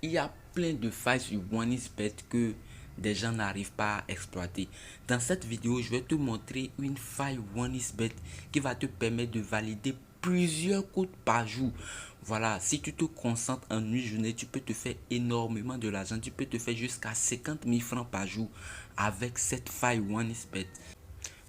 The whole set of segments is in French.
Il y a plein de failles sur OneXBet que des gens n'arrivent pas à exploiter. Dans cette vidéo, je vais te montrer une faille OneXBet qui va te permettre de valider plusieurs codes par jour. Voilà, si tu te concentres en une journée, tu peux te faire énormément de l'argent. Tu peux te faire jusqu'à 50 000 francs par jour avec cette faille OneXBet.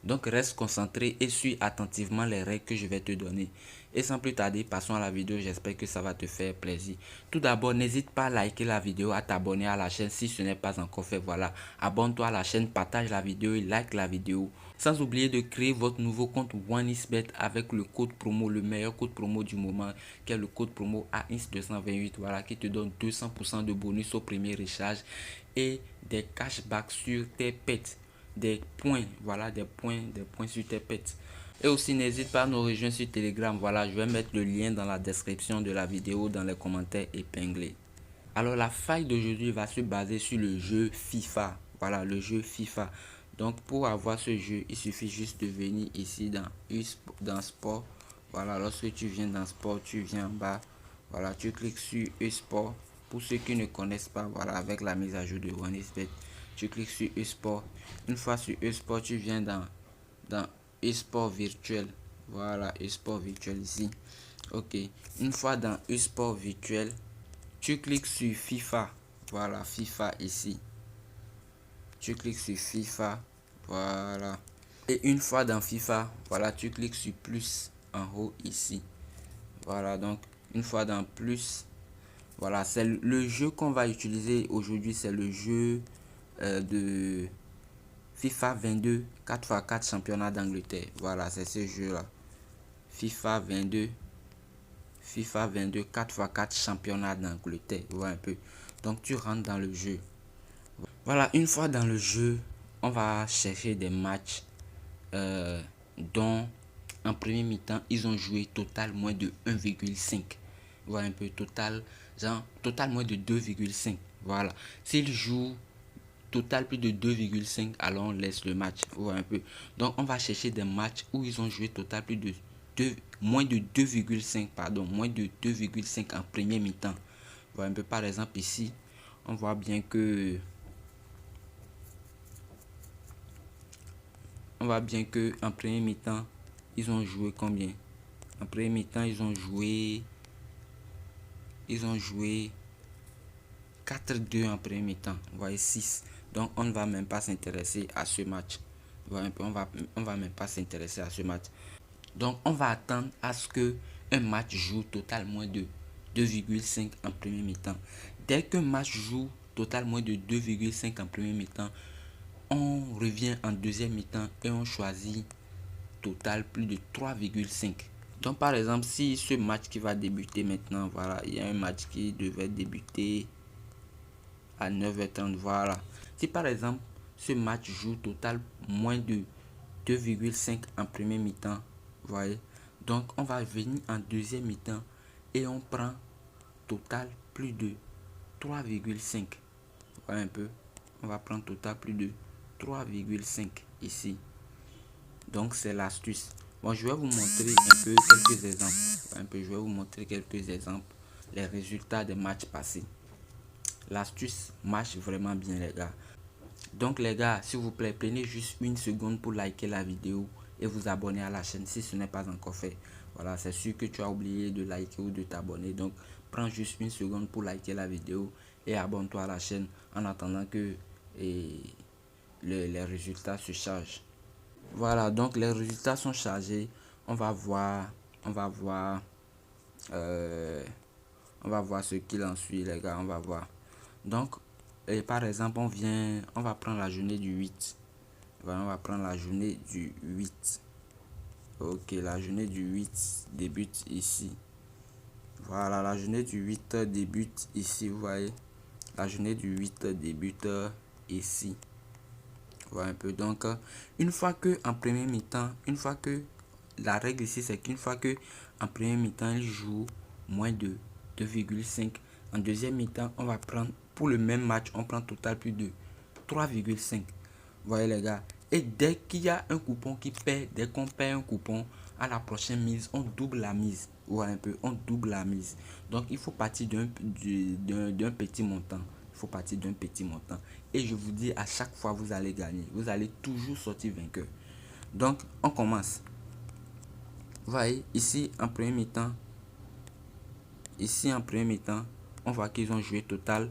Donc reste concentré et suis attentivement les règles que je vais te donner. Et sans plus tarder, passons à la vidéo, j'espère que ça va te faire plaisir. Tout d'abord, n'hésite pas à liker la vidéo, à t'abonner à la chaîne si ce n'est pas encore fait. Voilà, abonne-toi à la chaîne, partage la vidéo et like la vidéo. Sans oublier de créer votre nouveau compte OneXBet avec le code promo, le meilleur code promo du moment, qui est le code promo AINS228, voilà, qui te donne 200% de bonus au premier recharge et des cashbacks sur tes pets, des points, voilà, des points sur tes pets. Et aussi n'hésite pas à nous rejoindre sur Telegram. Voilà, je vais mettre le lien dans la description de la vidéo, dans les commentaires épinglés. Alors la faille d'aujourd'hui va se baser sur le jeu FIFA. Voilà, le jeu FIFA. Donc pour avoir ce jeu, il suffit juste de venir ici dans Sport. Voilà, lorsque tu viens dans Sport, tu viens en bas. Voilà, tu cliques sur eSport. Pour ceux qui ne connaissent pas, voilà, avec la mise à jour de OneXBet, tu cliques sur eSport. Une fois sur eSport, tu viens dans eSport virtuel. Voilà, eSport virtuel ici. Ok, une fois dans eSport virtuel, tu cliques sur FIFA. Voilà, FIFA ici. Tu cliques sur FIFA. Voilà. Et une fois dans FIFA, voilà, tu cliques sur plus en haut ici. Voilà, donc une fois dans plus, voilà, c'est le jeu qu'on va utiliser aujourd'hui. C'est le jeu de FIFA 22 4x4 championnat d'Angleterre. Voilà, c'est ce jeu-là. FIFA 22 4x4 championnat d'Angleterre. Voilà un peu. Donc tu rentres dans le jeu. Voilà, une fois dans le jeu, on va chercher des matchs dont en premier mi-temps, ils ont joué total moins de 1,5. Voilà un peu total, genre total moins de 2,5. Voilà. S'ils jouent total plus de 2,5, alors on laisse le match. Voilà un peu. Donc on va chercher des matchs où ils ont joué total plus de 2, moins de 2,5, pardon, moins de 2,5 en premier mi-temps. Voilà un peu. Par exemple ici, on voit bien que en premier mi-temps, ils ont joué combien? En premier mi-temps, ils ont joué 4-2 en premier mi-temps. Vous voyez 6. Donc on ne va même pas s'intéresser à ce match. On va même pas s'intéresser à ce match. Donc on va attendre à ce que un match joue total moins de 2,5 en premier mi-temps. Dès qu'un match joue total moins de 2,5 en premier mi-temps, on revient en deuxième mi-temps et on choisit total plus de 3,5. Donc par exemple, si ce match qui va débuter maintenant, voilà, il y a un match qui devait débuter à 9h30, voilà. Si par exemple, ce match joue total moins de 2,5 en premier mi-temps, voyez. Donc on va venir en deuxième mi-temps et on prend total plus de 3,5. Voilà un peu. On va prendre total plus de 3,5 ici. Donc c'est l'astuce. Bon, je vais vous montrer un peu quelques exemples. Je vais vous montrer quelques exemples. Les résultats des matchs passés. L'astuce marche vraiment bien les gars. Donc les gars, s'il vous plaît, prenez juste une seconde pour liker la vidéo et vous abonner à la chaîne si ce n'est pas encore fait. Voilà, c'est sûr que tu as oublié de liker ou de t'abonner. Donc prends juste une seconde pour liker la vidéo et abonne-toi à la chaîne en attendant que les résultats se chargent. Voilà, donc les résultats sont chargés. On va voir euh, on va voir ce qu'il en suit les gars, on va voir. Donc par exemple, on va prendre la journée du 8. Voilà, on va prendre la journée du 8. Ok, la journée du 8 débute ici. Voilà, la journée du 8 débute ici, vous voyez. La journée du 8 débute ici. Voilà un peu. Donc, une fois que en premier mi-temps, la règle ici, c'est qu'une fois que en premier mi-temps, il joue moins de 2,5. En deuxième mi-temps, on va prendre, pour le même match, on prend total plus de 3,5. Vous voyez les gars. Et dès qu'il y a un coupon qui perd, dès qu'on perd un coupon, à la prochaine mise, on double la mise. Voilà un peu, on double la mise. Donc il faut partir d'un petit montant. Il faut partir d'un petit montant. Et je vous dis, à chaque fois vous allez gagner. Vous allez toujours sortir vainqueur. Donc on commence. Vous voyez ici en premier mi-temps. Ici en premier mi-temps, on voit qu'ils ont joué total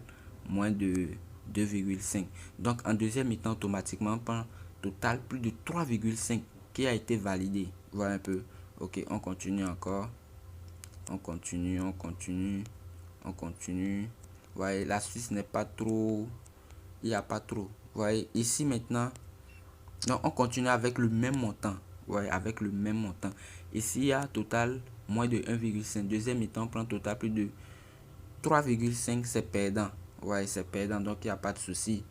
moins de 2,5. Donc en deuxième mi-temps, automatiquement, on prend total plus de 3,5 qui a été validé. Voilà un peu. Ok, on continue encore. On continue, on continue, on continue. Vous voyez, la Suisse n'est pas trop. Il n'y a pas trop. Vous voyez, ici maintenant, donc on continue avec le même montant. Ouais, avec le même montant. Ici, il y a total moins de 1,5. Deuxième mi-temps, on prend total plus de 3,5, c'est perdant. Ouais, c'est perdant, donc il n'y a pas de souci.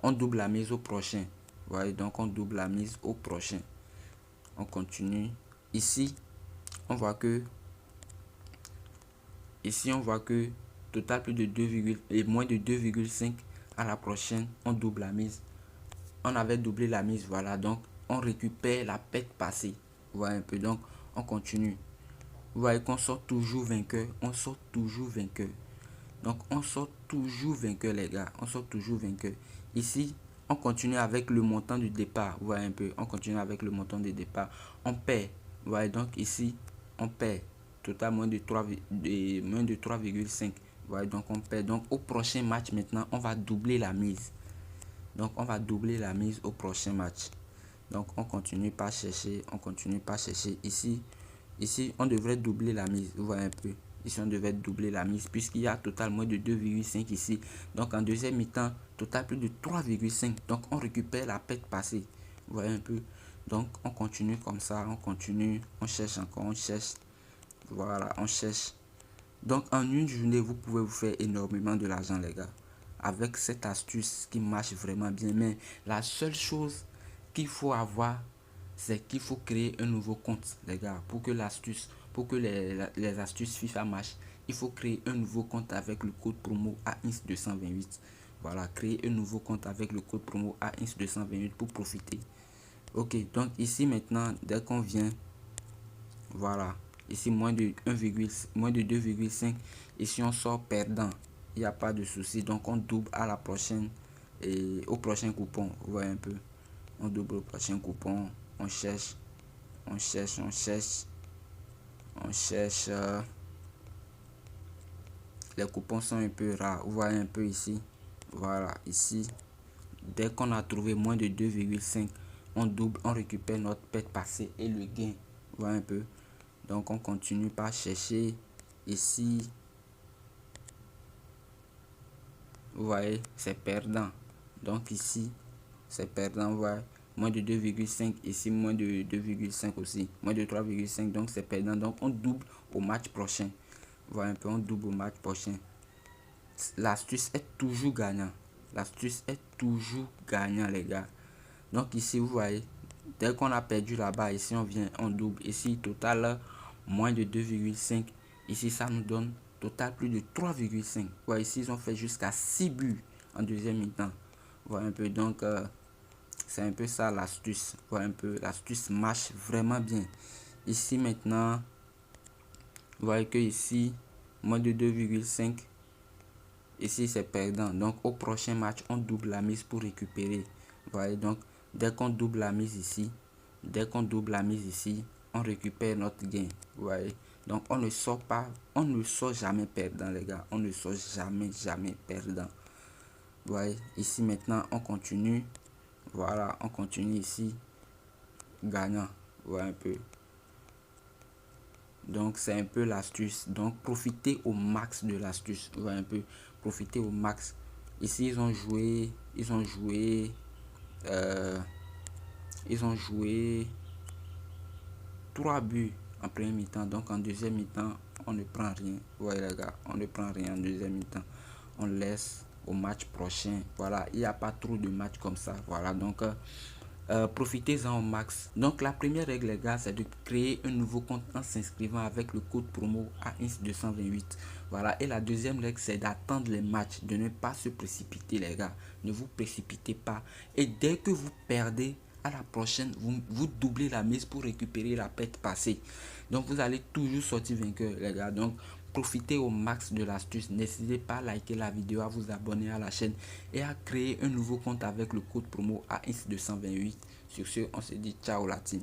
On double la mise au prochain. Ouais, donc on double la mise au prochain. On continue. Ici, on voit que total plus de 2, et moins de 2,5 à la prochaine. On double la mise. On avait doublé la mise, voilà. Donc, on récupère la perte passée. Vous voyez un peu. Donc, on continue. Vous voyez qu'on sort toujours vainqueur. On sort toujours vainqueur. Donc, on sort toujours vainqueur, les gars. On sort toujours vainqueur. Ici, on continue avec le montant du départ. Vous voyez un peu. On continue avec le montant du départ. On perd. Vous voyez, donc ici, on perd. Total moins de 3,5. Vous voyez, donc on perd. Donc, au prochain match, maintenant, on va doubler la mise. Donc, on va doubler la mise au prochain match. Donc, on continue pas chercher. On continue pas chercher. Ici, on devrait doubler la mise. Vous voyez un peu. Ici, on devait doubler la mise puisqu'il y a total moins de 2,5 ici. Donc, en deuxième mi-temps, total plus de 3,5. Donc, on récupère la perte passée. Vous voyez un peu. Donc, on continue comme ça. On continue. On cherche encore. On cherche. Voilà, on cherche. Donc, en une journée, vous pouvez vous faire énormément de l'argent, les gars. Avec cette astuce qui marche vraiment bien. Mais la seule chose qu'il faut avoir, c'est qu'il faut créer un nouveau compte, les gars. Pour que l'astuce, pour que les astuces FIFA marchent, il faut créer un nouveau compte avec le code promo AINS228. Voilà, créer un nouveau compte avec le code promo AINS228 pour profiter. Ok, donc ici maintenant, dès qu'on vient, voilà, ici moins de 2,5. Ici on sort perdant. Il n'y a pas de souci. Donc on double à la prochaine et au prochain coupon. Vous voyez un peu. On double au prochain coupon. On cherche. On cherche. On cherche. On cherche. Les coupons sont un peu rares. Vous voyez un peu ici. Voilà, ici. Dès qu'on a trouvé moins de 2,5, on double, on récupère notre perte passée et le gain. Vous voyez un peu. Donc on continue par chercher ici. Vous voyez, c'est perdant. Donc ici, c'est perdant. Vous voyez, moins de 2,5. Ici, moins de 2,5 aussi. Moins de 3,5. Donc c'est perdant. Donc on double au match prochain. Vous voyez un peu, on double au match prochain. L'astuce est toujours gagnant. L'astuce est toujours gagnant, les gars. Donc ici, vous voyez, dès qu'on a perdu là-bas, ici on vient, on double. Ici, total, moins de 2,5. Ici, ça nous donne total plus de 3,5. Ouais, ici, ils ont fait jusqu'à 6 buts en deuxième mi-temps. Voilà un peu. Donc, c'est un peu ça l'astuce. Voilà un peu. L'astuce marche vraiment bien. Ici, maintenant, vous voyez que ici, moins de 2,5. Ici, c'est perdant. Donc, au prochain match, on double la mise pour récupérer. Vous voyez, donc, dès qu'on double la mise ici, on récupère notre gain. Vous voyez, donc on ne sort pas, on ne sort jamais perdant, les gars. On ne sort jamais perdant. Vous voyez, ici maintenant, on continue. Voilà, on continue ici, gagnant. Vous voyez un peu. Donc, c'est un peu l'astuce. Donc, profitez au max de l'astuce. Vous voyez un peu, profitez au max. Ici, ils ont joué 3 buts en premier mi-temps. Donc en deuxième mi-temps, on ne prend rien. Vous voyez les gars, on ne prend rien en deuxième mi-temps. On laisse au match prochain. Voilà, il n'y a pas trop de matchs comme ça. Voilà, donc profitez-en au max. Donc la première règle, les gars, c'est de créer un nouveau compte en s'inscrivant avec le code promo AINS228. Voilà, et la deuxième règle, c'est d'attendre les matchs, de ne pas se précipiter, les gars. Ne vous précipitez pas. Et dès que vous perdez, à la prochaine, vous doublez la mise pour récupérer la perte passée. Donc vous allez toujours sortir vainqueur les gars. Donc profitez au max de l'astuce. N'hésitez pas à liker la vidéo, à vous abonner à la chaîne et à créer un nouveau compte avec le code promo AX228. Sur ce, on se dit ciao la team.